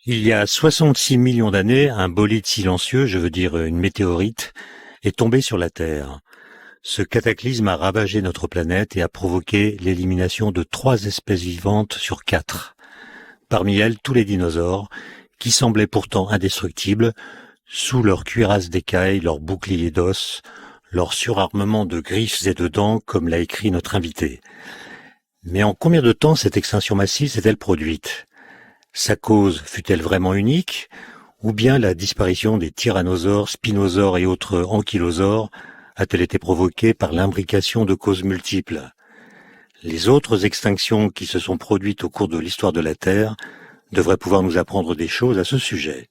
Il y a 66 millions d'années, un bolide silencieux, je veux dire une météorite, est tombé sur la Terre. Ce cataclysme a ravagé notre planète et a provoqué l'élimination de 3 espèces vivantes sur 4. Parmi elles, tous les dinosaures, qui semblaient pourtant indestructibles, sous leur cuirasse d'écailles, leur bouclier d'os, leur surarmement de griffes et de dents, comme l'a écrit notre invité. Mais en combien de temps cette extinction massive s'est-elle produite ? Sa cause fut-elle vraiment unique, ou bien la disparition des tyrannosaures, spinosaures et autres ankylosaures a-t-elle été provoquée par l'imbrication de causes multiples ? Les autres extinctions qui se sont produites au cours de l'histoire de la Terre devraient pouvoir nous apprendre des choses à ce sujet.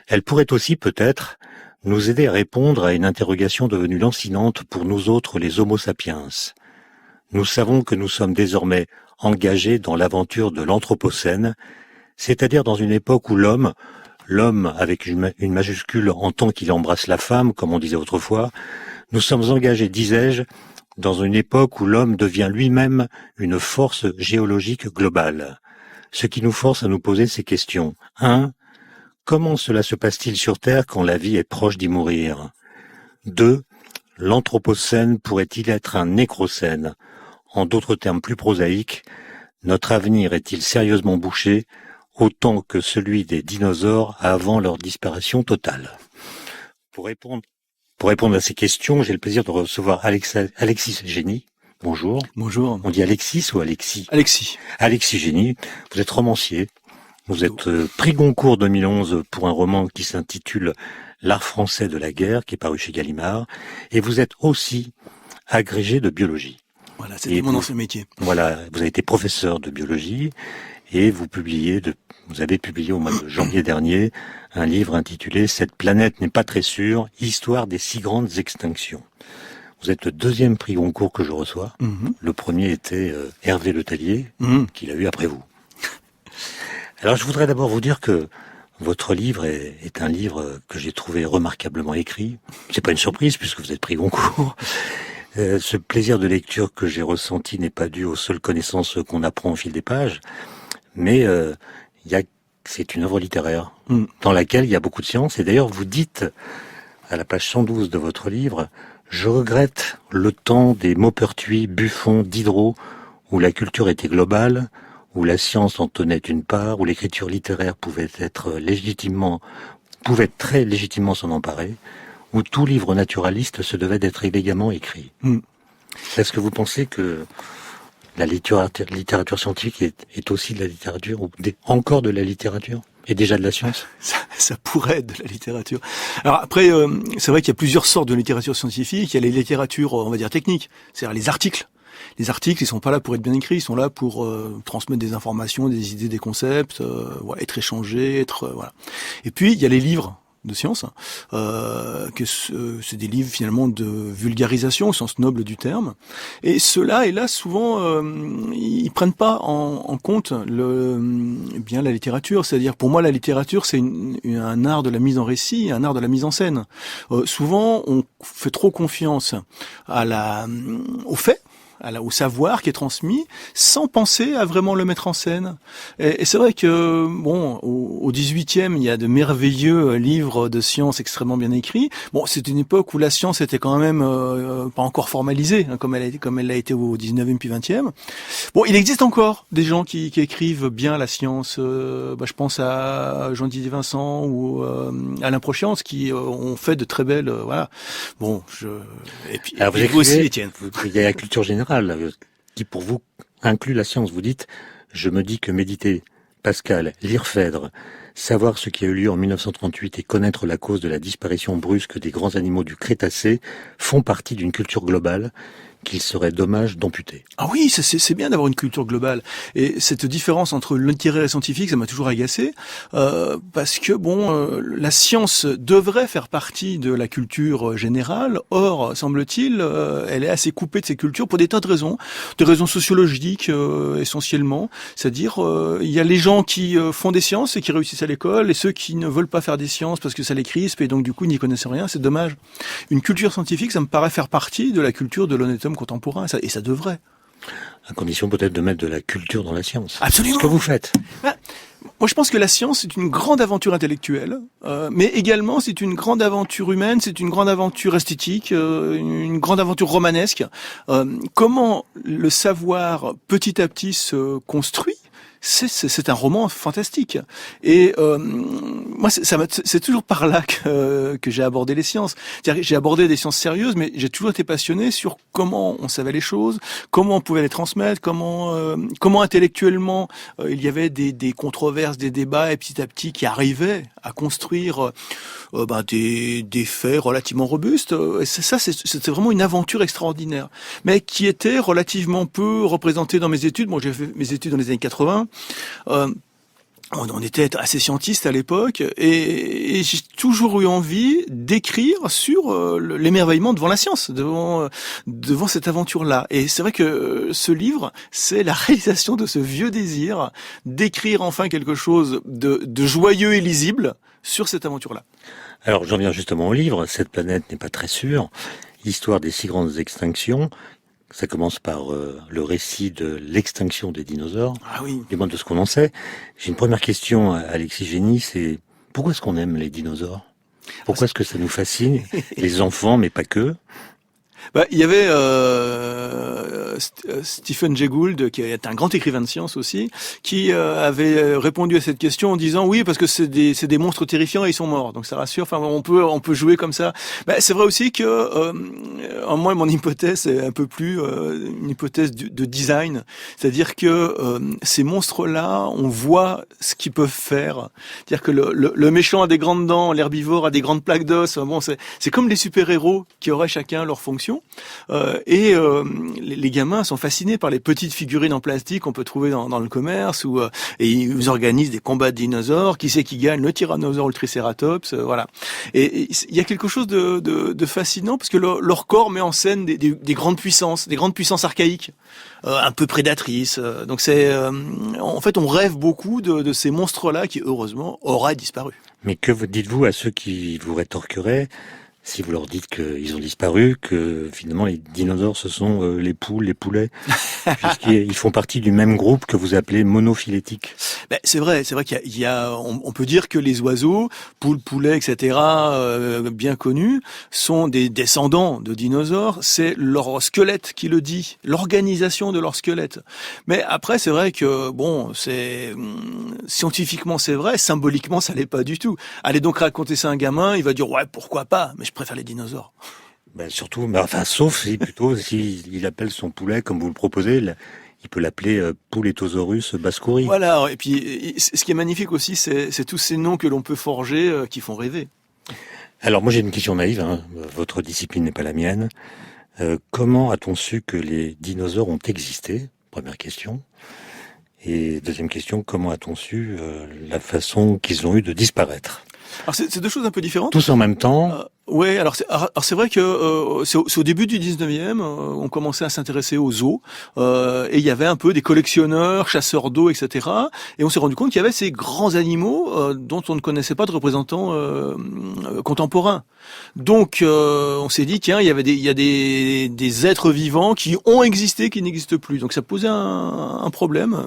Elles pourraient aussi peut-être nous aider à répondre à une interrogation devenue lancinante pour nous autres les Homo sapiens. Nous savons que nous sommes désormais engagés dans l'aventure de l'Anthropocène, c'est-à-dire dans une époque où l'homme avec une majuscule en tant qu'il embrasse la femme, comme on disait autrefois, nous sommes engagés, disais-je, dans une époque où l'homme devient lui-même une force géologique globale. Ce qui nous force à nous poser ces questions. 1. Comment cela se passe-t-il sur Terre quand la vie est proche d'y mourir ? 2. L'Anthropocène pourrait-il être un nécrocène ? En d'autres termes plus prosaïques, notre avenir est-il sérieusement bouché autant que celui des dinosaures avant leur disparition totale ? Pour répondre à ces questions, j'ai le plaisir de recevoir Alexis Génie. Bonjour. Bonjour. On dit Alexis ou Alexis ? Alexis. Alexis Génie, vous êtes romancier. Vous êtes prix Goncourt 2011 pour un roman qui s'intitule L'art français de la guerre, qui est paru chez Gallimard. Et vous êtes aussi agrégé de biologie. Voilà, c'était mon ancien métier. Voilà, vous avez été professeur de biologie et vous avez publié au mois de janvier dernier un livre intitulé « Cette planète n'est pas très sûre, histoire des 6 grandes extinctions ». Vous êtes le 2e prix Goncourt que je reçois. Le premier était Hervé Letellier, qu'il a eu après vous. Alors je voudrais d'abord vous dire que votre livre est un livre que j'ai trouvé remarquablement écrit. C'est pas une surprise puisque vous êtes prix Goncourt. Ce plaisir de lecture que j'ai ressenti n'est pas dû aux seules connaissances qu'on apprend au fil des pages, mais c'est une œuvre littéraire dans laquelle il y a beaucoup de science. Et d'ailleurs, vous dites à la page 112 de votre livre « Je regrette le temps des Maupertuis, Buffon, Diderot, où la culture était globale, où la science en tenait une part, où l'écriture littéraire pouvait très légitimement s'en emparer, où tout livre naturaliste se devait d'être élégamment écrit. Est-ce que vous pensez que la littérature scientifique est aussi de la littérature, ou encore de la littérature, et déjà de la science ? Ça pourrait être de la littérature. Alors après, c'est vrai qu'il y a plusieurs sortes de littérature scientifique. Il y a les littératures, on va dire, techniques, c'est-à-dire les articles. Les articles, ils sont pas là pour être bien écrits, ils sont là pour transmettre des informations, des idées, des concepts, être échangés, voilà. Et puis, il y a les livres de science, c'est des livres finalement de vulgarisation au sens noble du terme. Et ceux-là, hélas, souvent, ils prennent pas en compte la littérature. C'est-à-dire, pour moi, la littérature, c'est un art de la mise en récit, un art de la mise en scène. Souvent, on fait trop confiance aux faits, au savoir qui est transmis, sans penser à vraiment le mettre en scène. Et c'est vrai que, au 18e, il y a de merveilleux livres de science extrêmement bien écrits. Bon, c'est une époque où la science était quand même pas encore formalisée, comme elle l'a été au 19e puis 20e. Bon, il existe encore des gens qui écrivent bien la science. Je pense à Jean-Didier Vincent ou Alain Prochiance qui ont fait de très belles, voilà. Bon, et puis vous aussi, Étienne. Il y a la culture générale qui pour vous inclut la science. Vous dites « Je me dis que méditer Pascal, lire Phèdre, savoir ce qui a eu lieu en 1938 et connaître la cause de la disparition brusque des grands animaux du Crétacé font partie d'une culture globale qu'il serait dommage d'amputer. » Ah oui, c'est bien d'avoir une culture globale. Et cette différence entre le littéraire et le scientifique, ça m'a toujours agacé, parce que la science devrait faire partie de la culture générale. Or, semble-t-il, elle est assez coupée de ces cultures pour des tas de raisons sociologiques essentiellement. C'est-à-dire, il y a les gens qui font des sciences et qui réussissent à l'école, et ceux qui ne veulent pas faire des sciences parce que ça les crispe et donc du coup n'y connaissent rien. C'est dommage. Une culture scientifique, ça me paraît faire partie de la culture de l'honnête homme contemporain, et ça devrait. À condition peut-être de mettre de la culture dans la science. Absolument. Ce que vous faites. Moi, je pense que la science, c'est une grande aventure intellectuelle, mais également c'est une grande aventure humaine, c'est une grande aventure esthétique, une grande aventure romanesque. Comment le savoir petit à petit se construit, c'est un roman fantastique. Et moi, c'est toujours par là que j'ai abordé les sciences. C'est-à-dire que j'ai abordé des sciences sérieuses, mais j'ai toujours été passionné sur comment on savait les choses, comment on pouvait les transmettre, comment intellectuellement il y avait des controverses, des débats, et petit à petit qui arrivaient à construire des faits relativement robustes. Et c'était vraiment une aventure extraordinaire, mais qui était relativement peu représentée dans mes études. Bon, j'ai fait mes études dans les années 80. On était assez scientistes à l'époque, et j'ai toujours eu envie d'écrire sur l'émerveillement devant la science, devant cette aventure-là. Et c'est vrai que ce livre, c'est la réalisation de ce vieux désir d'écrire enfin quelque chose de joyeux et lisible sur cette aventure-là. Alors j'en viens justement au livre. Cette planète n'est pas très sûre. L'histoire des 6 grandes extinctions. Ça commence par le récit de l'extinction des dinosaures, Ah oui. du moins de ce qu'on en sait. J'ai une première question à Alexis Génie, c'est pourquoi est-ce qu'on aime les dinosaures? Pourquoi est-ce que ça nous fascine? Les enfants, mais pas que. Il y avait Stephen Jay Gould, qui est un grand écrivain de science aussi, qui avait répondu à cette question en disant oui, parce que c'est des monstres terrifiants et ils sont morts, donc ça rassure. Enfin, on peut jouer comme ça. C'est vrai aussi que moi, mon hypothèse est un peu plus une hypothèse de design, c'est-à-dire que ces monstres-là, on voit ce qu'ils peuvent faire. C'est-à-dire que le méchant a des grandes dents, l'herbivore a des grandes plaques d'os. Bon, c'est comme les super-héros qui auraient chacun leur fonction. Les gamins sont fascinés par les petites figurines en plastique qu'on peut trouver dans le commerce, et ils organisent des combats de dinosaures. Qui c'est qui gagne? Le tyrannosaure ou le tricératops, voilà. Et il y a quelque chose de fascinant parce que leur corps met en scène des grandes puissances archaïques, un peu prédatrices. Donc en fait, on rêve beaucoup de ces monstres-là qui heureusement auraient disparu. Mais que dites-vous à ceux qui vous rétorqueraient si vous leur dites qu'ils ont disparu, que finalement les dinosaures ce sont les poules, les poulets, puisqu'ils font partie du même groupe que vous appelez monophylétique? C'est vrai qu'il y a on peut dire que les oiseaux, poules, poulets, etc., bien connus, sont des descendants de dinosaures. C'est leur squelette qui le dit, l'organisation de leur squelette. Mais après, c'est vrai que scientifiquement c'est vrai, symboliquement ça l'est pas du tout. Allez donc raconter ça à un gamin, il va dire ouais, pourquoi pas, mais je préfère les dinosaures. Surtout, sauf s'il appelle son poulet comme vous le proposez, il peut l'appeler Poulettosaurus bascouri. Voilà, et puis ce qui est magnifique aussi, c'est tous ces noms que l'on peut forger qui font rêver. Alors moi j'ai une question naïve, votre discipline n'est pas la mienne. Comment a-t-on su que les dinosaures ont existé? Première question. Et deuxième question, comment a-t-on su la façon qu'ils ont eu de disparaître? Alors c'est deux choses un peu différentes. Tous en même temps. Ouais, alors c'est vrai que c'est au début du 19e, on commençait à s'intéresser aux zoos, et il y avait un peu des collectionneurs, chasseurs d'eau, etc. Et on s'est rendu compte qu'il y avait ces grands animaux dont on ne connaissait pas de représentants contemporains. Donc on s'est dit tiens, il y a des êtres vivants qui ont existé, qui n'existent plus. Donc ça posait un problème.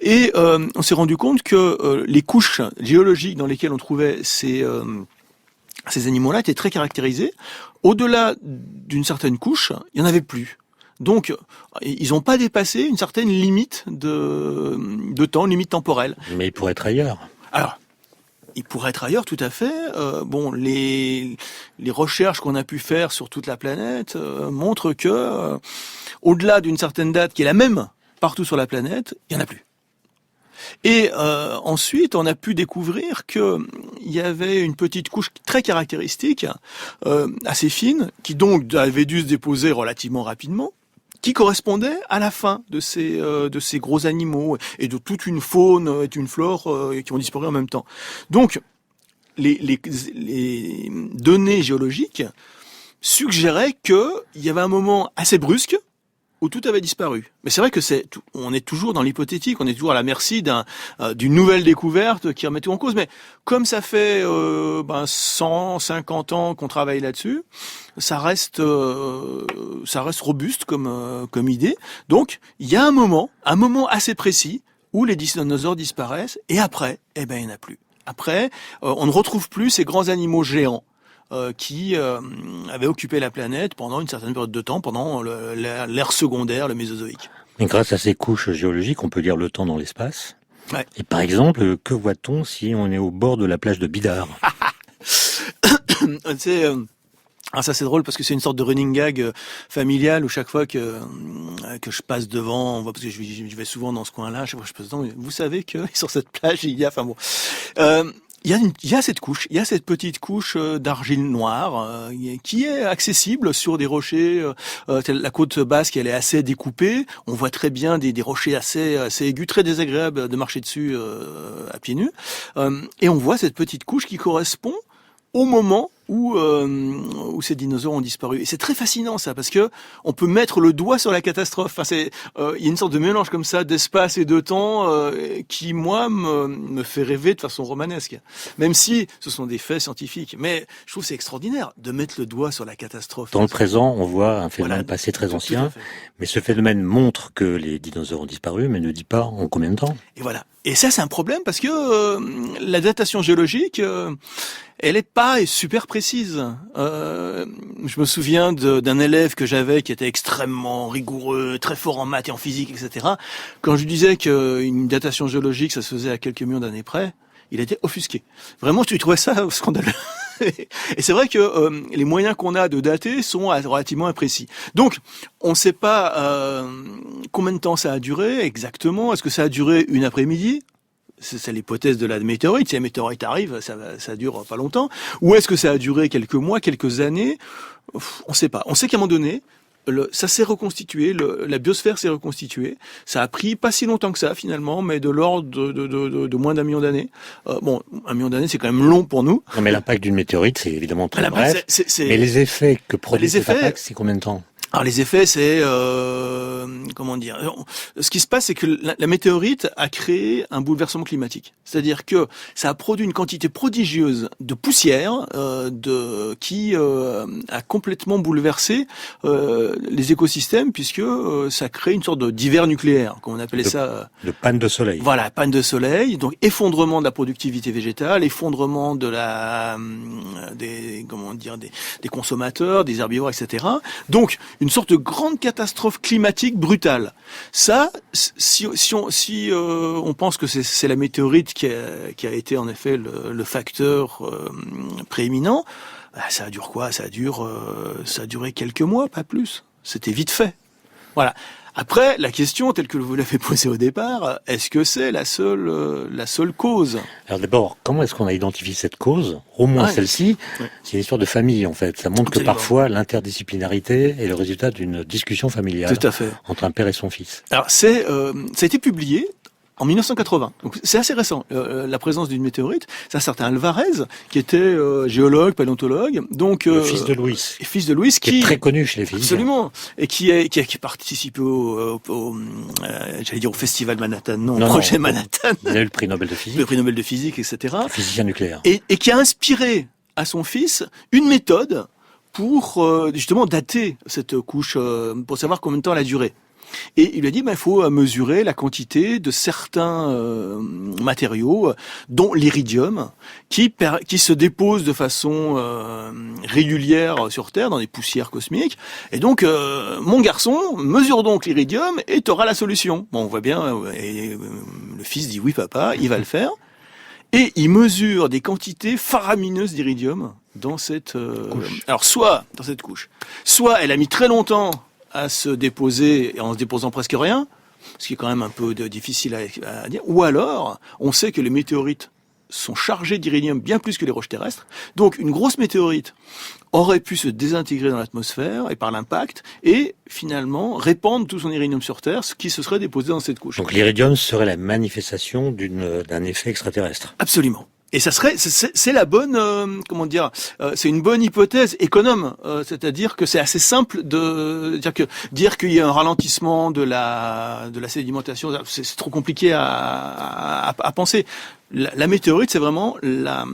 Et on s'est rendu compte que les couches géologiques dans lesquelles on trouvait ces animaux-là étaient très caractérisés. Au-delà d'une certaine couche, il n'y en avait plus. Donc, ils n'ont pas dépassé une certaine limite de temps, une limite temporelle. Mais ils pourraient être ailleurs. Alors, ils pourraient être ailleurs, tout à fait. Les recherches qu'on a pu faire sur toute la planète montrent que, au-delà d'une certaine date qui est la même partout sur la planète, il n'y en a plus. Et ensuite, on a pu découvrir que il y avait une petite couche très caractéristique, assez fine, qui donc avait dû se déposer relativement rapidement, qui correspondait à la fin de ces gros animaux et de toute une faune et une flore qui ont disparu en même temps. Donc, les données géologiques suggéraient qu'il y avait un moment assez brusque où tout avait disparu. Mais c'est vrai que on est toujours dans l'hypothétique, on est toujours à la merci d'une nouvelle découverte qui remet tout en cause. Mais comme ça fait 150 ans qu'on travaille là-dessus, ça reste robuste comme idée. Donc il y a un moment assez précis où les dinosaures disparaissent et après, il n'y en a plus. Après, on ne retrouve plus ces grands animaux géants qui avaient occupé la planète pendant une certaine période de temps, pendant l'ère secondaire, le Mésozoïque. Mais grâce à ces couches géologiques, on peut lire le temps dans l'espace. Ouais. Et par exemple, que voit-on si on est au bord de la plage de Bidart? Alors ça c'est drôle parce que c'est une sorte de running gag familial où chaque fois que je passe devant, parce que je vais souvent dans ce coin-là, chaque fois que je passe devant, vous savez que sur cette plage il y a, il y a cette couche, il y a cette petite couche d'argile noire qui est accessible sur des rochers. La côte basque, elle est assez découpée. On voit très bien des rochers assez aigus, très désagréables de marcher dessus à pieds nus. Et on voit cette petite couche qui correspond au moment où ces dinosaures ont disparu. Et c'est très fascinant ça, parce que on peut mettre le doigt sur la catastrophe. Enfin, il y a une sorte de mélange comme ça d'espace et de temps qui, moi, me fait rêver de façon romanesque. Même si ce sont des faits scientifiques. Mais je trouve que c'est extraordinaire de mettre le doigt sur la catastrophe. Dans le présent, on voit un phénomène passé très ancien, mais ce phénomène montre que les dinosaures ont disparu, mais ne dit pas en combien de temps. Et voilà. Et ça, c'est un problème parce que la datation géologique, elle est pas super précise. Je me souviens d'un élève que j'avais qui était extrêmement rigoureux, très fort en maths et en physique, etc. Quand je lui disais qu'une datation géologique, ça se faisait à quelques millions d'années près, il était offusqué. Vraiment, tu trouvais ça scandaleux. Et c'est vrai que les moyens qu'on a de dater sont relativement imprécis. Donc, on ne sait pas combien de temps ça a duré exactement. Est-ce que ça a duré une après-midi ? C'est l'hypothèse de la météorite. Si la météorite arrive, ça dure pas longtemps. Ou est-ce que ça a duré quelques mois, quelques années ? On ne sait pas. On sait qu'à un moment donné, ça s'est reconstitué, la biosphère s'est reconstituée. Ça a pris pas si longtemps que ça finalement, mais de l'ordre de moins d'1 million d'années. 1 million d'années, c'est quand même long pour nous. Non, mais l'impact d'une météorite, c'est évidemment très bref. Mais les effets que produit cet impact, c'est combien de temps ? Alors les effets, c'est comment dire. Ce qui se passe, c'est que la météorite a créé un bouleversement climatique. C'est-à-dire que ça a produit une quantité prodigieuse de poussière qui a complètement bouleversé les écosystèmes, puisque ça crée une sorte d'hiver nucléaire, comme on appelait ça. De panne de soleil. Voilà, panne de soleil. Donc effondrement de la productivité végétale, effondrement de des consommateurs, des herbivores, etc. Donc une sorte de grande catastrophe climatique brutale. Ça, si on pense que c'est la météorite qui a été en effet le facteur prééminent, ça dure quoi ? Ça a duré quelques mois, pas plus. C'était vite fait. Voilà. Après, la question telle que vous l'avez posée au départ, est-ce que c'est la seule cause ? Alors d'abord, comment est-ce qu'on a identifié cette cause ? Au moins celle-ci, c'est une histoire de famille en fait. Ça montre que parfois l'interdisciplinarité est le résultat d'une discussion familiale. Tout à fait. Entre un père et son fils. Alors ça a été publié en 1980. Donc c'est assez récent, la présence d'une météorite. C'est un certain Alvarez, qui était géologue, paléontologue, donc le fils de Louis. Fils de Louis, qui est très connu chez les physiciens. Absolument, et qui a participé au festival Manhattan, au projet Manhattan. Il a eu le prix Nobel de physique. Le prix Nobel de physique, etc. Le physicien nucléaire. Et qui a inspiré à son fils une méthode pour justement dater cette couche, pour savoir combien de temps elle a duré. Et il lui a dit, il faut mesurer la quantité de certains matériaux, dont l'iridium, qui se dépose de façon régulière sur Terre, dans des poussières cosmiques. Et donc, mon garçon, mesure donc l'iridium et tu auras la solution. Bon, on voit bien, et le fils dit, oui papa, il va le faire. Et il mesure des quantités faramineuses d'iridium dans cette couche. Alors, soit dans cette couche, soit elle a mis très longtemps à se déposer en se déposant presque rien, ce qui est quand même un peu difficile à dire, ou alors on sait que les météorites sont chargées d'iridium bien plus que les roches terrestres, donc une grosse météorite aurait pu se désintégrer dans l'atmosphère et par l'impact et finalement répandre tout son iridium sur Terre, ce qui se serait déposé dans cette couche. Donc l'iridium serait la manifestation d'un effet extraterrestre. Absolument. Et ça serait, c'est la bonne, comment dire, c'est une bonne hypothèse économe, c'est-à-dire que c'est assez simple de dire qu'il y a un ralentissement de la sédimentation, c'est trop compliqué à penser. La météorite, c'est vraiment la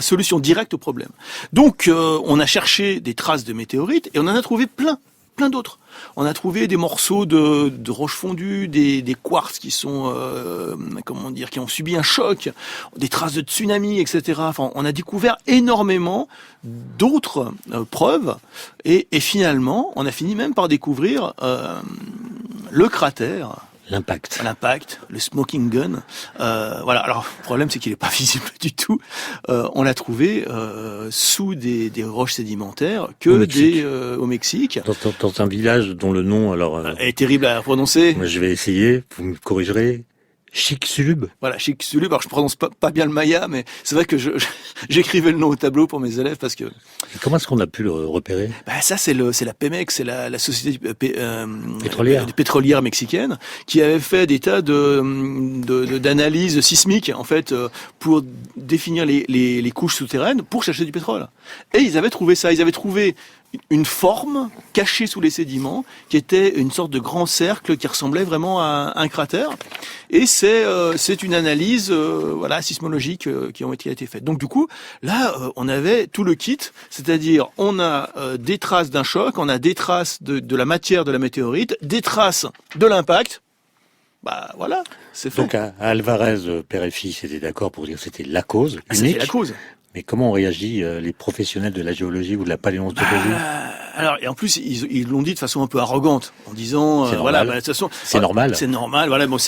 solution directe au problème. Donc, on a cherché des traces de météorites et on en a trouvé plein d'autres. On a trouvé des morceaux de roches fondues, des quartz qui sont, qui ont subi un choc, des traces de tsunami, etc. Enfin, on a découvert énormément d'autres preuves et finalement, on a fini même par découvrir le cratère. L'impact, le smoking gun. Voilà. Alors, le problème, c'est qu'il n'est pas visible du tout. On l'a trouvé sous des roches sédimentaires au Mexique. Dans un village dont le nom, est terrible à prononcer. Moi, je vais essayer. Vous me corrigerez. Chicxulub. Voilà, Chicxulub. Alors, je prononce pas bien le maya, mais c'est vrai que j'écrivais le nom au tableau pour mes élèves parce que. Et comment est-ce qu'on a pu le repérer? Ça, c'est la Pemex, c'est la société pétrolière mexicaine, qui avait fait des tas d'analyses sismiques, en fait, pour définir les couches souterraines pour chercher du pétrole. Et ils avaient trouvé ça. Ils avaient trouvé une forme cachée sous les sédiments qui était une sorte de grand cercle qui ressemblait vraiment à un cratère. Et c'est une analyse sismologique qui a été faite. Donc du coup, là, on avait tout le kit, c'est-à-dire on a des traces d'un choc, on a des traces de la matière de la météorite, des traces de l'impact. Voilà, c'est fait. Donc Alvarez, père et fils, étaient d'accord pour dire que c'était la cause unique. C'était la cause. Mais comment ont réagi les professionnels de la géologie ou de la paléontologie? Alors, et en plus, ils l'ont dit de façon un peu arrogante, en disant, de toute façon, c'est normal. C'est normal, voilà. Bon,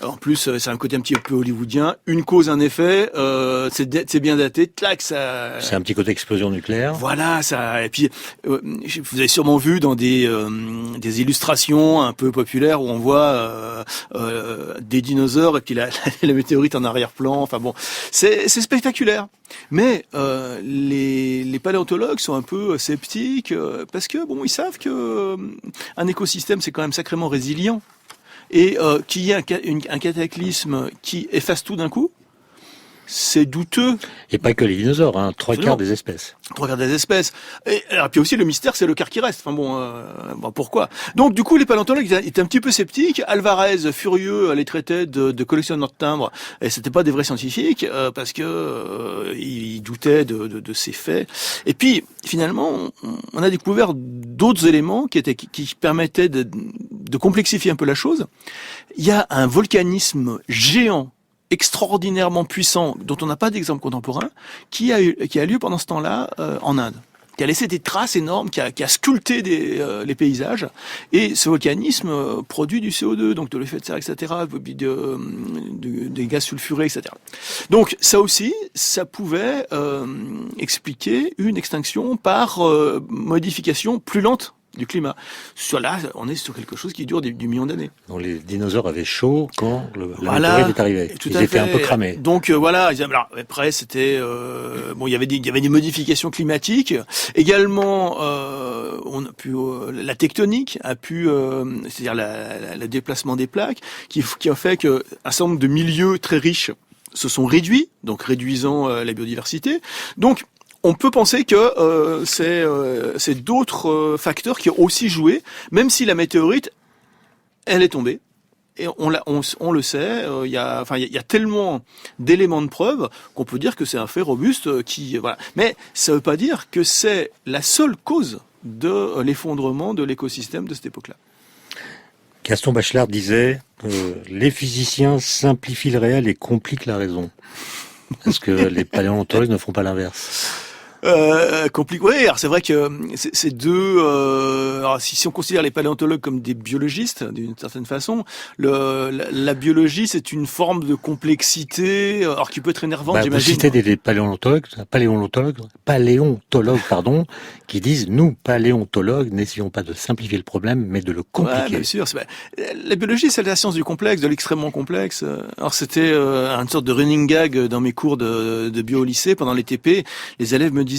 en plus, c'est un côté un petit peu hollywoodien. Une cause, un effet, c'est bien daté. Clac, ça. C'est un petit côté explosion nucléaire. Voilà, ça. Et puis, vous avez sûrement vu dans des illustrations un peu populaires où on voit des dinosaures et puis la météorite en arrière-plan. Enfin bon, c'est spectaculaire. Mais les paléontologues sont un peu sceptiques parce que ils savent que un écosystème c'est quand même sacrément résilient et qu'il y ait un cataclysme qui efface tout d'un coup, c'est douteux. Et pas que les dinosaures, hein, 3/4 des espèces. 3/4 des espèces. Et alors, puis aussi le mystère, c'est le quart qui reste. Enfin pourquoi? Donc du coup, les paléontologues étaient un petit peu sceptiques. Alvarez, furieux, les traitait de collectionneurs de timbres, et c'était pas des vrais scientifiques parce que ils doutaient de ces faits. Et puis finalement, on a découvert d'autres éléments qui permettaient de complexifier un peu la chose. Il y a un volcanisme géant, extraordinairement puissant, dont on n'a pas d'exemple contemporain, qui a lieu pendant ce temps-là en Inde, qui a laissé des traces énormes, qui a sculpté les paysages, et ce volcanisme produit du CO2, donc de l'effet de serre, etc., des gaz sulfurés, etc. Donc ça aussi, ça pouvait expliquer une extinction par modification plus lente du climat. Là, on est sur quelque chose qui dure du million d'années. Donc les dinosaures avaient chaud quand la météorite est arrivée. Ils étaient un peu cramés. Donc voilà. Alors, après, c'était il y avait des modifications climatiques. Également, la tectonique a pu, c'est-à-dire le déplacement des plaques, qui a fait que un certain nombre de milieux très riches se sont réduits, donc réduisant la biodiversité. Donc on peut penser que c'est d'autres facteurs qui ont aussi joué, même si la météorite, elle est tombée. Et on le sait, il y a tellement d'éléments de preuve qu'on peut dire que c'est un fait robuste voilà. Mais ça veut pas dire que c'est la seule cause de l'effondrement de l'écosystème de cette époque-là. Gaston Bachelard disait les physiciens simplifient le réel et compliquent la raison. Est-ce que les paléontologues ne font pas l'inverse? Oui, alors c'est vrai que c'est deux. Alors si on considère les paléontologues comme des biologistes d'une certaine façon, la biologie c'est une forme de complexité, alors qui peut être énervante, j'imagine. Vous citez des paléontologues, qui disent nous paléontologues n'essayons pas de simplifier le problème, mais de le compliquer. Ouais, bien sûr. La biologie c'est la science du complexe, de l'extrêmement complexe. Alors c'était une sorte de running gag dans mes cours de bio au lycée pendant les TP. Les élèves me disaient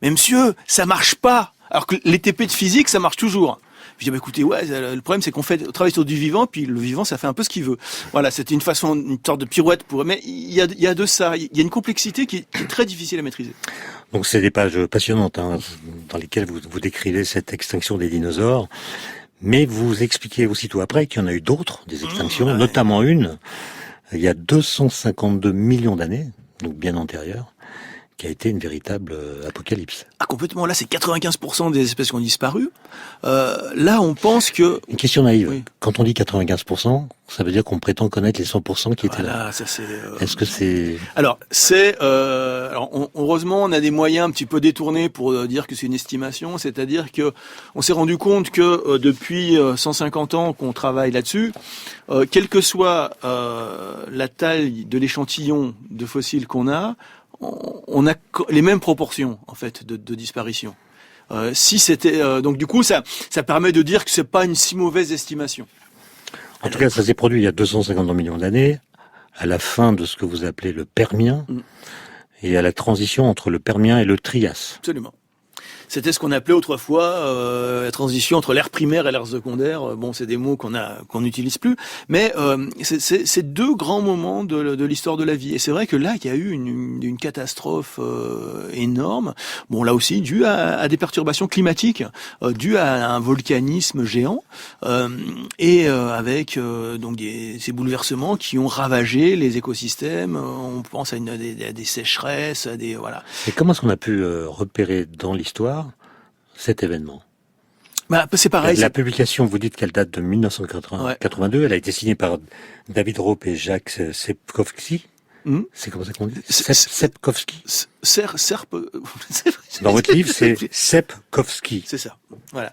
mais monsieur, ça marche pas. Alors que les TP de physique, ça marche toujours. Je dis, écoutez, ouais, le problème c'est qu'on travaille sur du vivant, puis le vivant ça fait un peu ce qu'il veut. Voilà, c'était une sorte de pirouette mais il y a de ça, il y a une complexité qui est très difficile à maîtriser. Donc c'est des pages passionnantes dans lesquelles vous décrivez cette extinction des dinosaures, mais vous expliquez aussitôt après qu'il y en a eu d'autres, des extinctions, notamment une, il y a 252 millions d'années, donc bien antérieure, qui a été une véritable apocalypse. Ah, complètement. Là, c'est 95% des espèces qui ont disparu. Là, on pense que... Une question naïve. Oui. Quand on dit 95%, ça veut dire qu'on prétend connaître les 100% qui étaient là. Ça, c'est... Est-ce que c'est... Alors, heureusement, on a des moyens un petit peu détournés pour dire que c'est une estimation. C'est-à-dire que on s'est rendu compte que depuis 150 ans qu'on travaille là-dessus, quelle que soit la taille de l'échantillon de fossiles qu'on a, on a les mêmes proportions en fait de disparition. Si c'était donc du coup ça permet de dire que c'est pas une si mauvaise estimation. En tout cas, ça s'est produit il y a 250 millions d'années, à la fin de ce que vous appelez le Permien, et à la transition entre le Permien et le Trias. Absolument. C'était ce qu'on appelait autrefois la transition entre l'ère primaire et l'ère secondaire. Bon, c'est des mots qu'on n'utilise plus, mais c'est deux grands moments de l'histoire de la vie. Et c'est vrai que là, il y a eu une catastrophe énorme. Bon, là aussi, due à des perturbations climatiques, due à un volcanisme géant, avec donc ces bouleversements qui ont ravagé les écosystèmes. On pense à des sécheresses, à des voilà. Et comment est-ce qu'on a pu repérer dans l'histoire cet événement? C'est pareil. La publication, vous dites qu'elle date de 1982. Elle a été signée par David Rope et Jacques Sepkovski. C'est comme ça qu'on dit? Sepkovski. Dans votre livre, c'est Sepkovski. C'est ça. Voilà.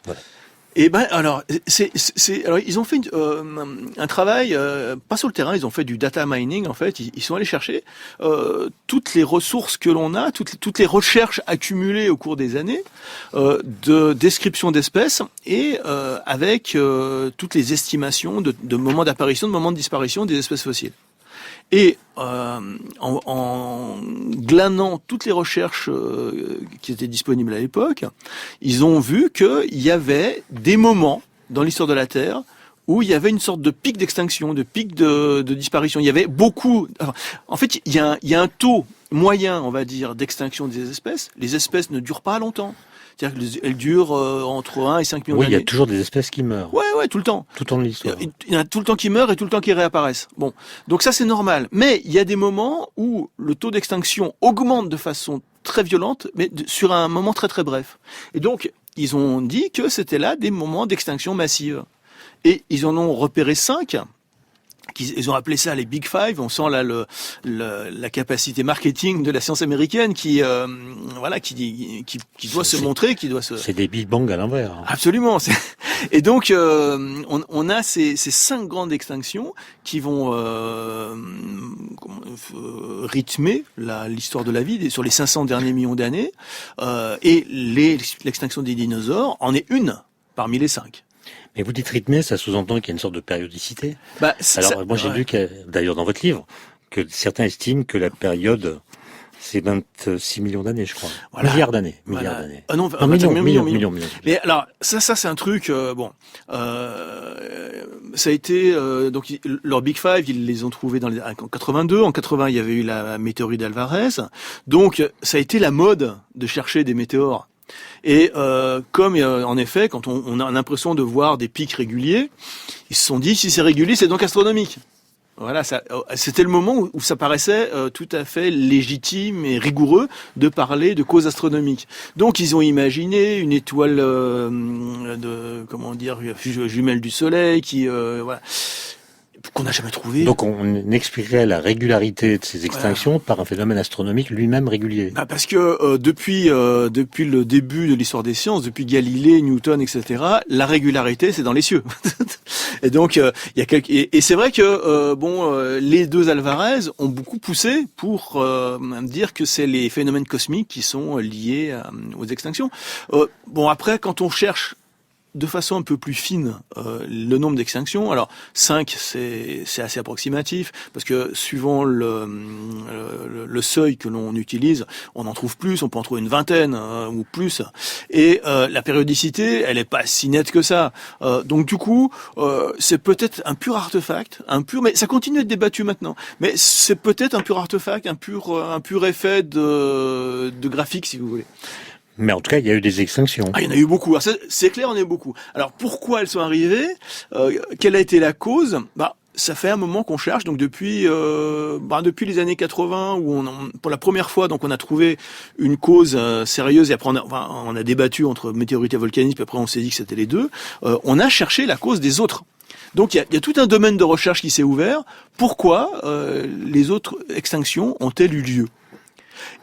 Et alors ils ont fait un travail pas sur le terrain, ils ont fait du data mining en fait, ils sont allés chercher toutes les ressources que l'on a, toutes les recherches accumulées au cours des années de description d'espèces et avec toutes les estimations de moments d'apparition, de moments de disparition des espèces fossiles. Et en glanant toutes les recherches qui étaient disponibles à l'époque, ils ont vu qu'il y avait des moments dans l'histoire de la Terre où il y avait une sorte de pic d'extinction, de pic de disparition. Il y avait beaucoup... En fait, il y a un taux moyen, on va dire, d'extinction des espèces. Les espèces ne durent pas longtemps. C'est-à-dire qu'elles durent entre 1 et 5 millions d'années. Oui, il y a toujours des espèces qui meurent. Ouais, tout le temps. Tout en l'histoire. Il y en a tout le temps qui meurent et tout le temps qui réapparaissent. Bon, donc ça c'est normal. Mais il y a des moments où le taux d'extinction augmente de façon très violente, mais sur un moment très très bref. Et donc, ils ont dit que c'était là des moments d'extinction massive. Et ils en ont repéré 5. Ils ont appelé ça les Big Five. On sent là la capacité marketing de la science américaine qui doit se montrer, qui doit se. C'est des Big Bang à l'envers. Absolument. Et donc on a ces 5 grandes extinctions qui vont rythmer l'histoire de la vie sur les 500 derniers millions d'années. Et l'extinction des dinosaures en est une parmi les 5. Mais vous dites rythmé, ça sous-entend qu'il y a une sorte de périodicité. Alors, moi j'ai lu d'ailleurs dans votre livre que certains estiment que la période c'est 26 millions d'années, je crois. Voilà. Milliards d'années. Ah non, millions. Mais alors ça c'est un truc ça a été donc leur Big Five, ils les ont trouvés en 82. En 80, il y avait eu la météorite d'Alvarez. Donc ça a été la mode de chercher des météores. Et comme en effet, quand on a l'impression de voir des pics réguliers, ils se sont dit si c'est régulier, c'est donc astronomique. Voilà, c'était le moment où ça paraissait tout à fait légitime et rigoureux de parler de causes astronomiques. Donc ils ont imaginé une étoile jumelle du Soleil qu'on n'a jamais trouvé. Donc on expliquerait la régularité de ces extinctions par un phénomène astronomique lui-même régulier. Parce que depuis le début de l'histoire des sciences, depuis Galilée, Newton, etc., la régularité c'est dans les cieux. Et donc il y a et c'est vrai que les deux Alvarez ont beaucoup poussé pour dire que c'est les phénomènes cosmiques qui sont liés aux extinctions. Après quand on cherche de façon un peu plus fine le nombre d'extinctions. Alors 5, c'est assez approximatif, parce que suivant le seuil que l'on utilise, on en trouve plus, on peut en trouver une vingtaine ou plus. Et la périodicité, elle est pas si nette que ça. Donc du coup, c'est peut-être un pur artefact, mais ça continue d'être débattu maintenant. Mais c'est peut-être un pur artefact, un pur effet de graphique, si vous voulez. Mais en tout cas, il y a eu des extinctions. Ah, il y en a eu beaucoup. Alors, c'est clair, il y en a eu beaucoup. Alors, pourquoi elles sont arrivées? Quelle a été la cause? Ça fait un moment qu'on cherche. Donc, depuis les années 80, où pour la première fois, donc, on a trouvé une cause sérieuse. Et après, on a débattu entre météorite et volcanisme. Puis après, on s'est dit que c'était les deux. On a cherché la cause des autres. Donc, il y a tout un domaine de recherche qui s'est ouvert. Pourquoi les autres extinctions ont-elles eu lieu?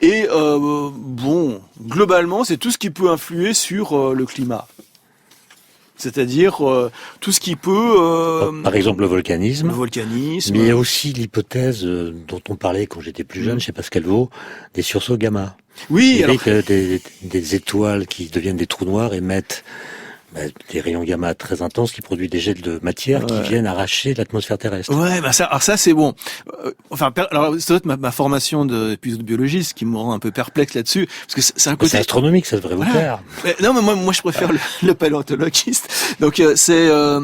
Et globalement, c'est tout ce qui peut influer sur le climat. C'est-à-dire tout ce qui peut... Par exemple, le volcanisme. Mais il y a aussi l'hypothèse dont on parlait quand j'étais plus jeune, chez Pascal Vaux, des sursauts gamma. Oui, alors que des étoiles qui deviennent des trous noirs émettent des rayons gamma très intenses qui produisent des jets de matière qui viennent arracher l'atmosphère terrestre. Ouais, ça c'est bon. Alors c'est peut-être ma formation de biologiste qui me rend un peu perplexe là-dessus, parce que c'est un côté. C'est astronomique, ça devrait vous plaire. Non, mais moi je préfère le paléontologiste. Donc c'est un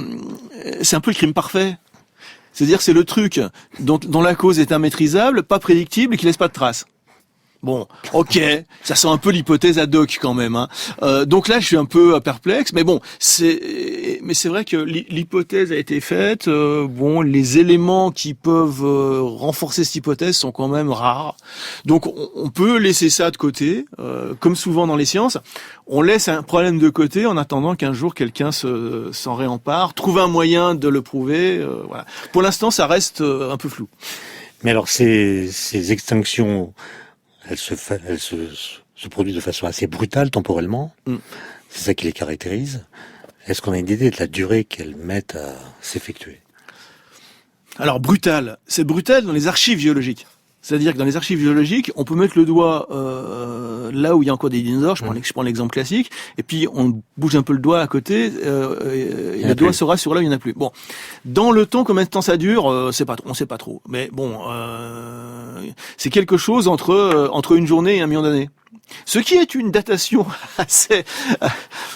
peu le crime parfait. C'est-à-dire c'est le truc dont la cause est immaîtrisable, pas prédictible et qui laisse pas de traces. Bon, ok, ça sent un peu l'hypothèse ad hoc quand même. Donc là, je suis un peu perplexe, mais bon, c'est vrai que l'hypothèse a été faite. Les éléments qui peuvent renforcer cette hypothèse sont quand même rares. Donc on peut laisser ça de côté, comme souvent dans les sciences. On laisse un problème de côté en attendant qu'un jour quelqu'un s'en réempare, trouve un moyen de le prouver. Voilà. Pour l'instant, ça reste un peu flou. Mais alors ces extinctions, elles se produisent de façon assez brutale temporellement. C'est ça qui les caractérise. Est-ce qu'on a une idée de la durée qu'elles mettent à s'effectuer? Alors c'est brutal dans les archives géologiques. C'est-à-dire que dans les archives géologiques, on peut mettre le doigt là où il y a encore des dinosaures, je prends l'exemple classique, et puis on bouge un peu le doigt à côté, et le doigt sera sur là où il n'y en a plus. Bon, dans le temps, combien de temps ça dure, on sait pas trop. Mais bon, c'est quelque chose entre une journée et 1 million d'années. Ce qui est une datation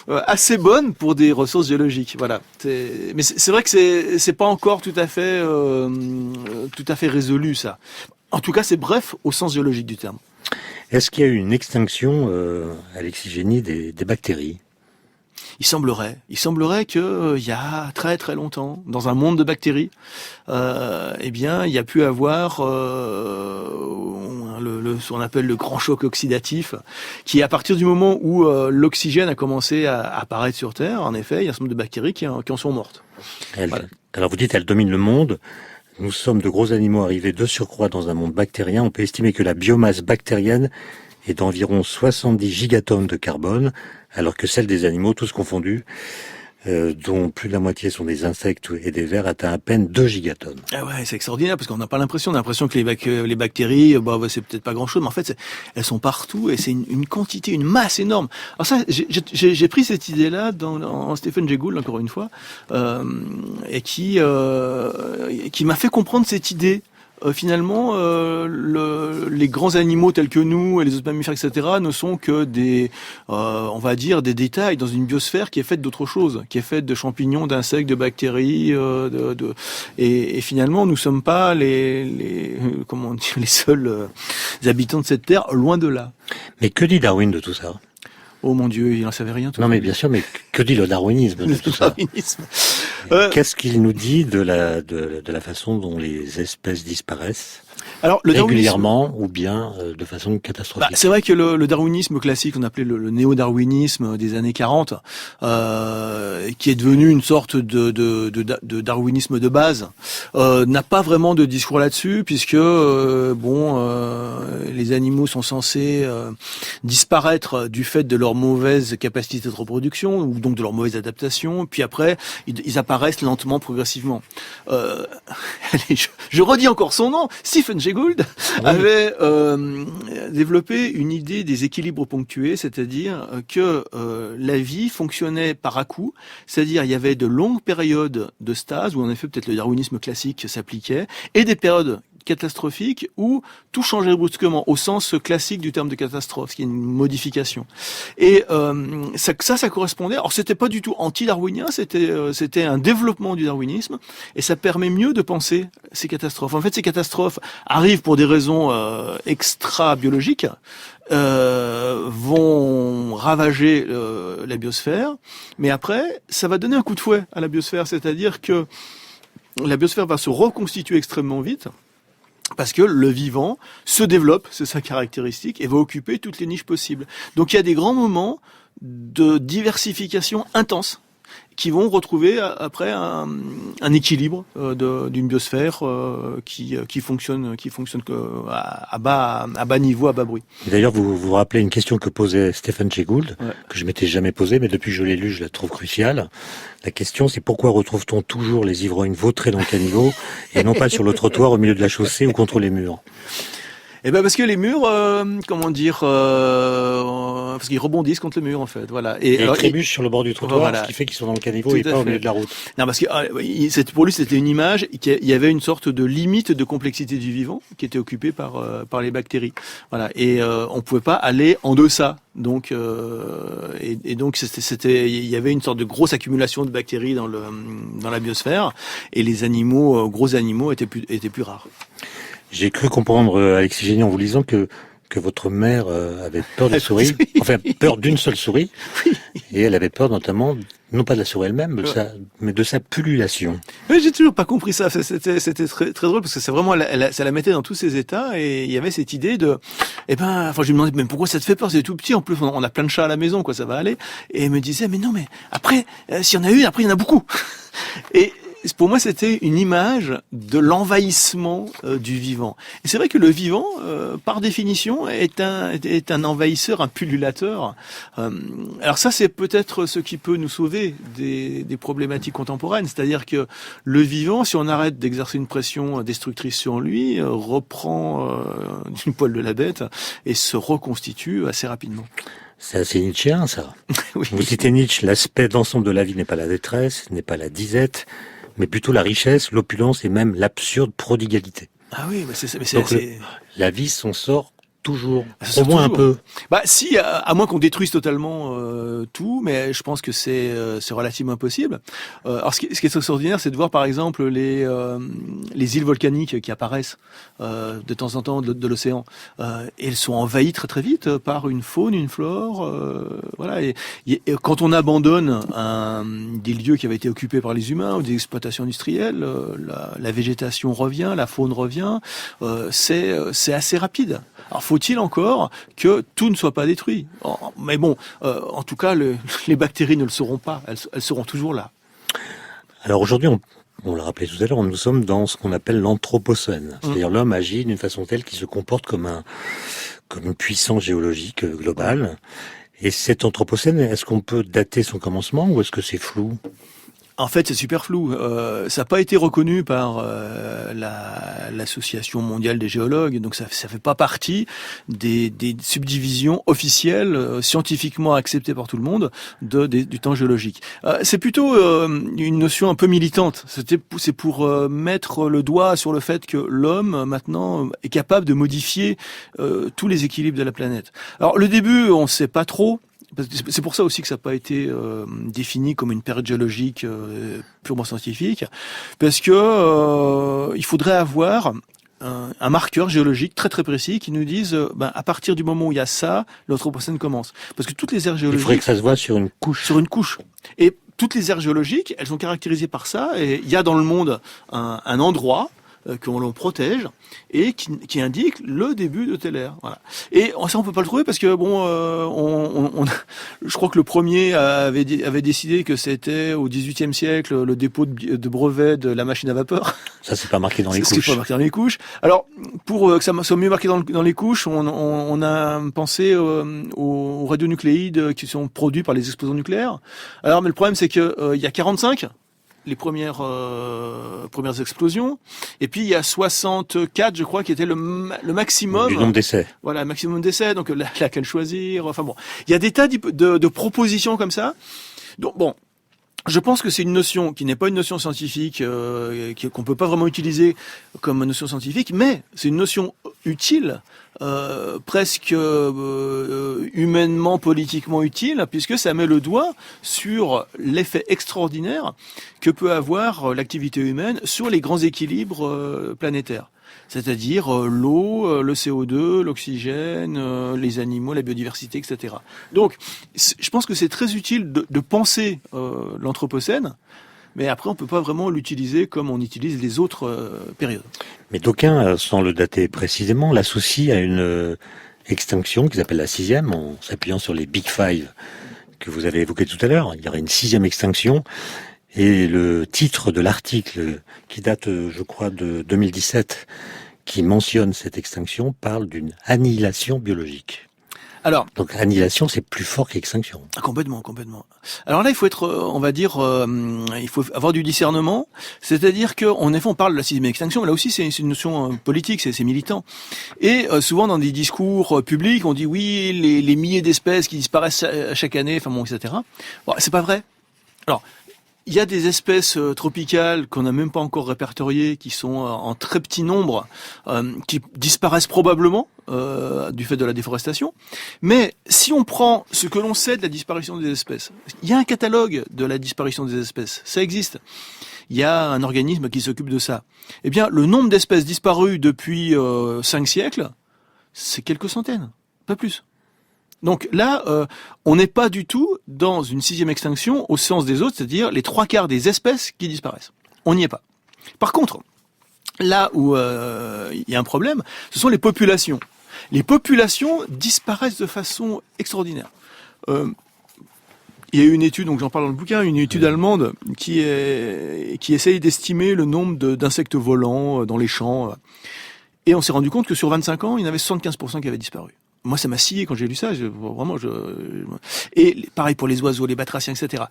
assez bonne pour des ressources géologiques. Voilà. Mais c'est vrai que c'est pas encore tout à fait résolu ça. En tout cas, c'est bref au sens géologique du terme. Est-ce qu'il y a eu une extinction, Alexis Génie, des bactéries? Il semblerait que il y a très très longtemps, dans un monde de bactéries, il y a pu avoir ce qu'on appelle le grand choc oxydatif, qui à partir du moment où l'oxygène a commencé à apparaître sur Terre, en effet, il y a un certain nombre de bactéries qui en sont mortes. Voilà. Alors vous dites, elles dominent le monde. Nous sommes de gros animaux arrivés de surcroît dans un monde bactérien. On peut estimer que la biomasse bactérienne est d'environ 70 gigatonnes de carbone, alors que celle des animaux, tous confondus, dont plus de la moitié sont des insectes et des vers, atteint à peine 2 gigatonnes. Ah ouais, c'est extraordinaire, parce qu'on n'a pas l'impression, on a l'impression que les bactéries, c'est peut-être pas grand-chose, mais en fait, elles sont partout, et c'est une quantité, une masse énorme. Alors ça, j'ai pris cette idée-là dans Stephen Jay Gould, encore une fois, et qui m'a fait comprendre cette idée. Finalement, les grands animaux tels que nous et les autres mammifères, etc., ne sont que des détails dans une biosphère qui est faite d'autre chose, qui est faite de champignons, d'insectes, de bactéries, et finalement, nous sommes pas les seuls habitants de cette terre, loin de là. Mais que dit Darwin de tout ça? Oh mon Dieu, il n'en savait rien. Non, mais bien sûr, mais que dit le darwinisme de tout ça? Qu'est-ce qu'il nous dit de la façon dont les espèces disparaissent? Alors, régulièrement ou bien de façon catastrophique? C'est vrai que le darwinisme classique, on appelait le néo-darwinisme des années 40, qui est devenu une sorte de darwinisme de base, n'a pas vraiment de discours là-dessus, puisque les animaux sont censés disparaître du fait de leur mauvaise capacité de reproduction, ou donc de leur mauvaise adaptation, puis après ils apparaissent lentement, progressivement. Allez, je redis encore son nom, Stephen Jay Gould avait développé une idée des équilibres ponctués, c'est-à-dire que la vie fonctionnait par à-coups, c'est-à-dire il y avait de longues périodes de stase où en effet peut-être le darwinisme classique s'appliquait, et des périodes catastrophique où tout changeait brusquement au sens classique du terme de catastrophe, ce qui est une modification. Et ça correspondait. Alors c'était pas du tout anti-darwinien, c'était un développement du darwinisme, et ça permet mieux de penser ces catastrophes. En fait, ces catastrophes arrivent pour des raisons extra-biologiques, vont ravager la biosphère, mais après ça va donner un coup de fouet à la biosphère, c'est-à-dire que la biosphère va se reconstituer extrêmement vite. Parce que le vivant se développe, c'est sa caractéristique, et va occuper toutes les niches possibles. Donc il y a des grands moments de diversification intense qui vont retrouver après un équilibre d'une biosphère qui fonctionne à bas niveau, à bas bruit. D'ailleurs, vous vous rappelez une question que posait Stephen Jay Gould, que je m'étais jamais posée, mais depuis que je l'ai lu, je la trouve cruciale. La question, c'est pourquoi retrouve-t-on toujours les ivrognes vautrés dans le caniveau et non pas sur le trottoir au milieu de la chaussée ou contre les murs? Eh ben parce que les murs, parce qu'ils rebondissent contre le mur en fait, voilà. Et ils trébuchent sur le bord du trottoir, voilà. Ce qui fait qu'ils sont dans le caniveau et pas au milieu de la route. Non, parce que pour lui c'était une image, il y avait une sorte de limite de complexité du vivant qui était occupée par les bactéries, voilà. Et on pouvait pas aller en deçà. Donc donc il y avait une sorte de grosse accumulation de bactéries dans la biosphère, et les animaux, gros animaux étaient plus rares. J'ai cru comprendre, Alexis Génie, en vous lisant que votre mère avait peur des souris, enfin peur d'une seule souris, et elle avait peur notamment, non pas de la souris elle-même, mais de sa pullulation. Oui, j'ai toujours pas compris ça. C'était très, très drôle parce que c'est vraiment, ça la mettait dans tous ses états, et il y avait cette idée de, je lui demandais, mais pourquoi ça te fait peur? C'est tout petit, en plus, on a plein de chats à la maison, quoi, ça va aller. Et elle me disait, mais non, mais après, s'il y en a une, après il y en a beaucoup. Et pour moi, c'était une image de l'envahissement du vivant. Et c'est vrai que le vivant, par définition, est un envahisseur, un pullulateur. Alors ça, c'est peut-être ce qui peut nous sauver des problématiques contemporaines. C'est-à-dire que le vivant, si on arrête d'exercer une pression destructrice sur lui, reprend du poil de la bête et se reconstitue assez rapidement. C'est assez nietzschéen, ça. Oui. Vous citez Nietzsche, l'aspect d'ensemble de la vie n'est pas la détresse, n'est pas la disette, mais plutôt la richesse, l'opulence et même l'absurde prodigalité. Ah oui, mais la vie s'en sort toujours, au moins un peu. Si, à moins qu'on détruise totalement tout, mais je pense que c'est relativement impossible. Alors ce qui est extraordinaire, c'est de voir par exemple les îles volcaniques qui apparaissent de temps en temps de l'océan. Et elles sont envahies très très vite par une faune, une flore. Voilà. Et quand on abandonne des lieux qui avaient été occupés par les humains ou des exploitations industrielles, la végétation revient, la faune revient. C'est assez rapide. Alors faut-il encore que tout ne soit pas détruit. Mais bon, en tout cas, les bactéries ne le seront pas. Elles seront toujours là. Alors aujourd'hui, on l'a rappelé tout à l'heure, nous sommes dans ce qu'on appelle l'anthropocène. C'est-à-dire l'homme agit d'une façon telle qu'il se comporte comme une puissance géologique globale. Et cet anthropocène, est-ce qu'on peut dater son commencement ou est-ce que c'est flou ? En fait, c'est super flou. Ça n'a pas été reconnu par l'Association mondiale des géologues, donc ça fait pas partie des subdivisions officielles scientifiquement acceptées par tout le monde du temps géologique. C'est plutôt une notion un peu militante. C'est pour mettre le doigt sur le fait que l'homme maintenant est capable de modifier tous les équilibres de la planète. Alors le début, on sait pas trop. C'est pour ça aussi que ça n'a pas été défini comme une période géologique purement scientifique, parce que il faudrait avoir un marqueur géologique très très précis qui nous dise à partir du moment où il y a ça, l'anthropocène commence. Parce que toutes les aires géologiques... Il faudrait que ça se voit sur une couche. Sur une couche. Et toutes les aires géologiques, elles sont caractérisées par ça, et il y a dans le monde un endroit qu'on l'on protège et qui indique le début de telle ère. Voilà. Et ça on peut pas le trouver parce que je crois que le premier avait décidé que c'était au XVIIIe siècle le dépôt de brevet de la machine à vapeur. Ça c'est pas marqué dans les couches. C'est pas marqué dans les couches. Alors pour que ça soit mieux marqué dans les couches, on a pensé aux radionucléides qui sont produits par les explosions nucléaires. Alors mais le problème c'est que il y a 45 les premières explosions. Et puis il y a 64, je crois, qui était le maximum. Du nombre d'essais. Voilà, maximum d'essais. Donc laquelle choisir. Enfin bon, il y a des tas de propositions comme ça. Donc bon. Je pense que c'est une notion qui n'est pas une notion scientifique, qu'on peut pas vraiment utiliser comme notion scientifique, mais c'est une notion utile, presque humainement, politiquement utile, puisque ça met le doigt sur l'effet extraordinaire que peut avoir l'activité humaine sur les grands équilibres planétaires. C'est-à-dire l'eau, le CO2, l'oxygène, les animaux, la biodiversité, etc. Donc, je pense que c'est très utile de penser l'Anthropocène, mais après on peut pas vraiment l'utiliser comme on utilise les autres périodes. Mais d'aucuns, sans le dater précisément, l'associent à une extinction qui s'appelle la 6e, en s'appuyant sur les Big Five que vous avez évoqués tout à l'heure. Il y aurait une 6e extinction. Et le titre de l'article, qui date, je crois, de 2017, qui mentionne cette extinction, parle d'une annihilation biologique. Alors, donc annihilation, c'est plus fort qu'extinction. Complètement. Alors là, il faut être, on va dire, il faut avoir du discernement. C'est-à-dire qu'en effet, on parle de la 6e extinction, mais là aussi, c'est une notion politique, c'est militant. Et souvent, dans des discours publics, on dit oui, les milliers d'espèces qui disparaissent chaque année, enfin bon, etc. Bon, c'est pas vrai. Alors, il y a des espèces tropicales qu'on n'a même pas encore répertoriées, qui sont en très petit nombre, qui disparaissent probablement du fait de la déforestation. Mais si on prend ce que l'on sait de la disparition des espèces, il y a un catalogue de la disparition des espèces, ça existe. Il y a un organisme qui s'occupe de ça. Eh bien, le nombre d'espèces disparues depuis 5 siècles, c'est quelques centaines, pas plus. Donc là, on n'est pas du tout dans une 6e extinction au sens des autres, c'est-à-dire les 3/4 des espèces qui disparaissent. On n'y est pas. Par contre, là où il y a un problème, ce sont les populations. Les populations disparaissent de façon extraordinaire. Il y a eu une étude, donc j'en parle dans le bouquin, une étude allemande qui essaye d'estimer le nombre d'insectes volants dans les champs. Et on s'est rendu compte que sur 25 ans, il y en avait 75% qui avaient disparu. Moi, ça m'a scié quand j'ai lu ça. Et pareil pour les oiseaux, les batraciens, etc.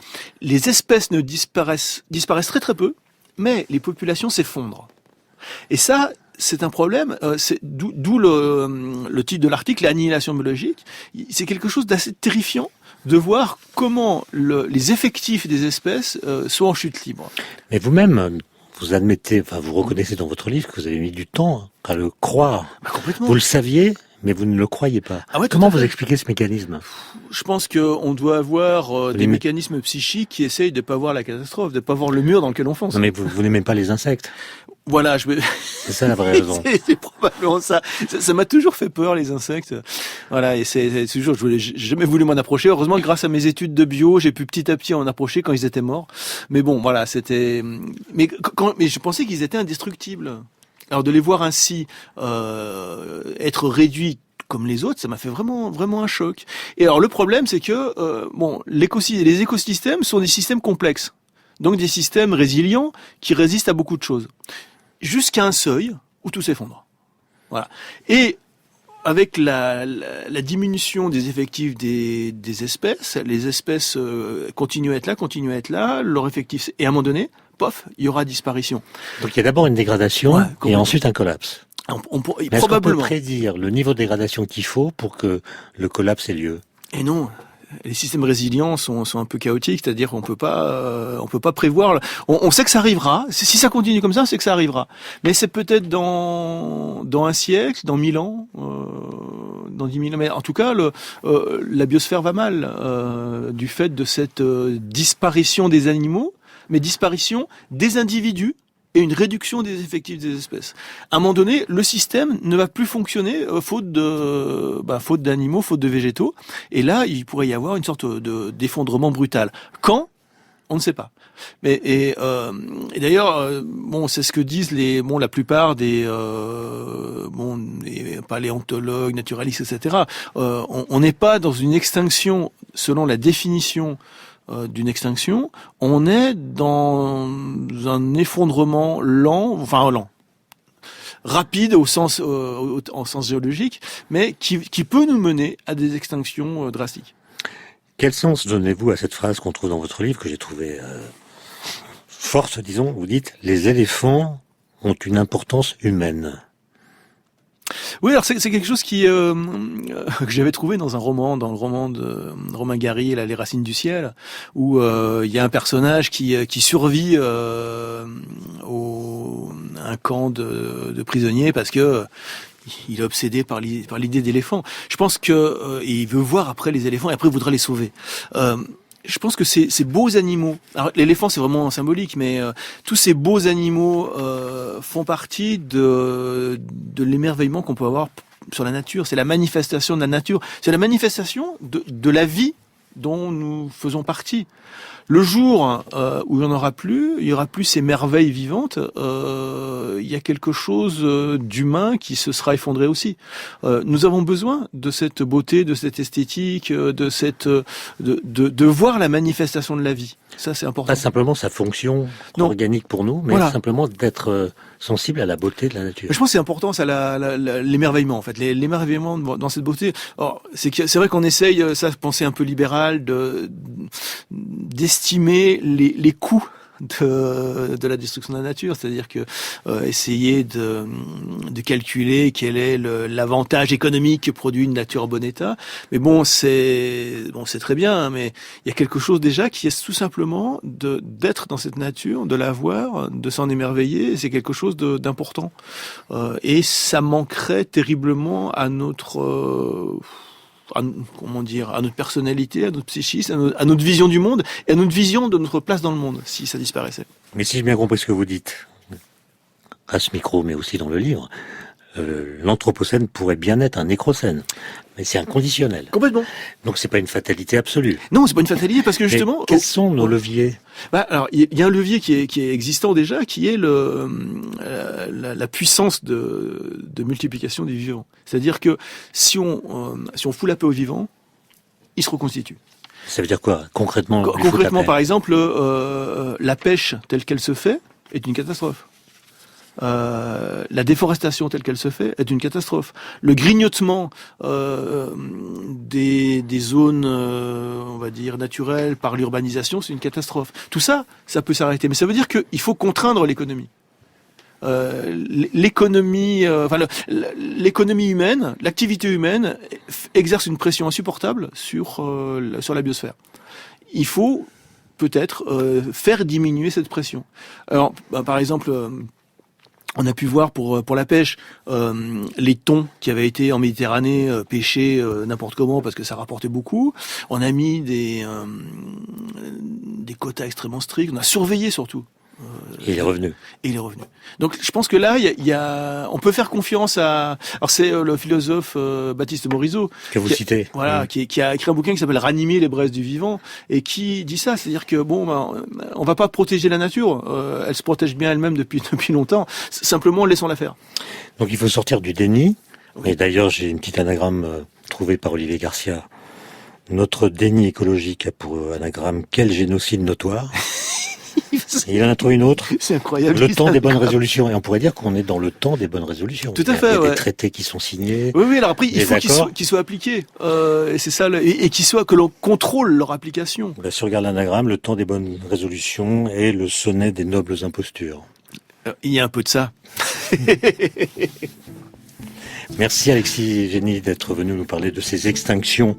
Les espèces disparaissent très très peu, mais les populations s'effondrent. Et ça, c'est un problème. C'est d'où le titre de l'article, l'annihilation biologique. C'est quelque chose d'assez terrifiant de voir comment les effectifs des espèces sont en chute libre. Mais vous-même, vous admettez, enfin, vous reconnaissez dans votre livre que vous avez mis du temps à le croire. Complètement. Vous le saviez, mais vous ne le croyez pas. Ah ouais, comment vous expliquez ce mécanisme? Je pense qu'on doit avoir des mécanismes psychiques qui essayent de pas voir la catastrophe, de pas voir le mur dans lequel on fonce. Non, mais vous n'aimez pas les insectes. Voilà, c'est ça la vraie raison. C'est probablement ça. Ça m'a toujours fait peur, les insectes. Voilà, et c'est toujours, j'ai jamais voulu m'en approcher. Heureusement, grâce à mes études de bio, j'ai pu petit à petit en approcher quand ils étaient morts. Mais bon, voilà, mais je pensais qu'ils étaient indestructibles. Alors de les voir ainsi être réduits comme les autres, ça m'a fait vraiment un choc. Et alors le problème, c'est que les écosystèmes sont des systèmes complexes, donc des systèmes résilients qui résistent à beaucoup de choses, jusqu'à un seuil où tout s'effondre. Voilà. Et avec la diminution des effectifs des espèces, les espèces continuent à être là, leur effectif, et à un moment donné, pof, il y aura disparition. Donc il y a d'abord une dégradation et ensuite un collapse. Probablement. Est-ce qu'on peut prédire le niveau de dégradation qu'il faut pour que le collapse ait lieu? Et non. Les systèmes résilients sont un peu chaotiques, c'est-à-dire qu'on peut pas prévoir. On sait que ça arrivera. Si ça continue comme ça, c'est que ça arrivera. Mais c'est peut-être dans un siècle, dans 1000 ans, dans 10 000 ans. Mais en tout cas, la biosphère va mal du fait de cette disparition des animaux, mais disparition des individus et une réduction des effectifs des espèces. À un moment donné, le système ne va plus fonctionner faute d'animaux, faute de végétaux. Et là, il pourrait y avoir une sorte d'effondrement brutal. Quand? On ne sait pas. Mais et d'ailleurs, c'est ce que disent la plupart des paléontologues, naturalistes, etc. On n'est pas dans une extinction selon la définition d'une extinction, on est dans un effondrement lent, rapide en sens géologique, mais qui peut nous mener à des extinctions drastiques. Quel sens donnez-vous à cette phrase qu'on trouve dans votre livre, que j'ai trouvé force, disons, vous dites, les éléphants ont une importance humaine. Oui, alors c'est quelque chose que j'avais trouvé dans le roman de Romain Gary, là, Les Racines du ciel, où il y a un personnage qui survit à un camp de prisonniers parce que il est obsédé par l'idée d'éléphant. Je pense que il veut voir après les éléphants et après il voudra les sauver. Je pense que ces beaux animaux, alors l'éléphant c'est vraiment symbolique, mais tous ces beaux animaux font partie de l'émerveillement qu'on peut avoir sur la nature. C'est la manifestation de la nature, c'est la manifestation de la vie dont nous faisons partie. Le jour où il y aura plus ces merveilles vivantes, il y a quelque chose d'humain qui se sera effondré aussi. Nous avons besoin de cette beauté, de cette esthétique, de voir la manifestation de la vie. Ça, c'est important. Pas simplement sa fonction organique pour nous, mais simplement d'être sensible à la beauté de la nature. Je pense que c'est important, ça, l'émerveillement, en fait, l'émerveillement dans cette beauté. Alors, c'est vrai qu'on essaye, ça, penser un peu libéral, d'estimer les coûts de la destruction de la nature, c'est-à-dire que essayer de calculer quel est l'avantage économique que produit une nature en bon état. Mais bon, c'est très bien, hein, mais il y a quelque chose déjà qui est tout simplement d'être dans cette nature, de la voir, de s'en émerveiller. C'est quelque chose d'important, et ça manquerait terriblement à notre à notre personnalité, à notre psychisme, à notre vision du monde et à notre vision de notre place dans le monde, si ça disparaissait. Mais si j'ai bien compris ce que vous dites, à ce micro, mais aussi dans le livre, l'anthropocène pourrait bien être un nécrocène. Mais c'est inconditionnel. Complètement. Donc c'est pas une fatalité absolue. Non, c'est pas une fatalité parce que justement... Mais quels sont nos leviers ? Alors, il y a un levier qui est existant déjà, qui est la puissance de multiplication des vivants. C'est-à-dire que si on fout la paix aux vivants, ils se reconstituent. Ça veut dire quoi, concrètement? Concrètement, par exemple, la pêche telle qu'elle se fait est une catastrophe. La déforestation telle qu'elle se fait est une catastrophe. Le grignotement des zones, on va dire, naturelles par l'urbanisation, c'est une catastrophe. Tout ça, ça peut s'arrêter. Mais ça veut dire qu'il faut contraindre l'économie. L'économie humaine, l'activité humaine exerce une pression insupportable sur la biosphère. Il faut peut-être faire diminuer cette pression. Alors, par exemple, on a pu voir pour la pêche les thons qui avaient été en Méditerranée pêchés n'importe comment parce que ça rapportait beaucoup. On a mis des quotas extrêmement stricts. On a surveillé surtout. Et il est revenu. Et il est revenu. Donc je pense que là, on peut faire confiance à... Alors c'est le philosophe Baptiste Morisot que vous citez. Voilà, qui a écrit un bouquin qui s'appelle Ranimer les braises du vivant et qui dit ça, c'est-à-dire que on va pas protéger la nature, elle se protège bien elle-même depuis longtemps. Simplement laissons-la faire. Donc il faut sortir du déni. Oui. Et d'ailleurs, j'ai une petite anagramme trouvée par Olivier Garcia. Notre déni écologique a pour anagramme quel génocide notoire. Il en a trouvé une autre. C'est incroyable. Le temps des bonnes résolutions. Et on pourrait dire qu'on est dans le temps des bonnes résolutions. Tout à fait. Il y a des traités qui sont signés. Oui, alors après, il faut qu'ils soient appliqués. Et c'est ça, et que l'on contrôle leur application. Si on regarde l'anagramme, le temps des bonnes résolutions est le sonnet des nobles impostures. Il y a un peu de ça. Merci Alexis Génie d'être venu nous parler de ces extinctions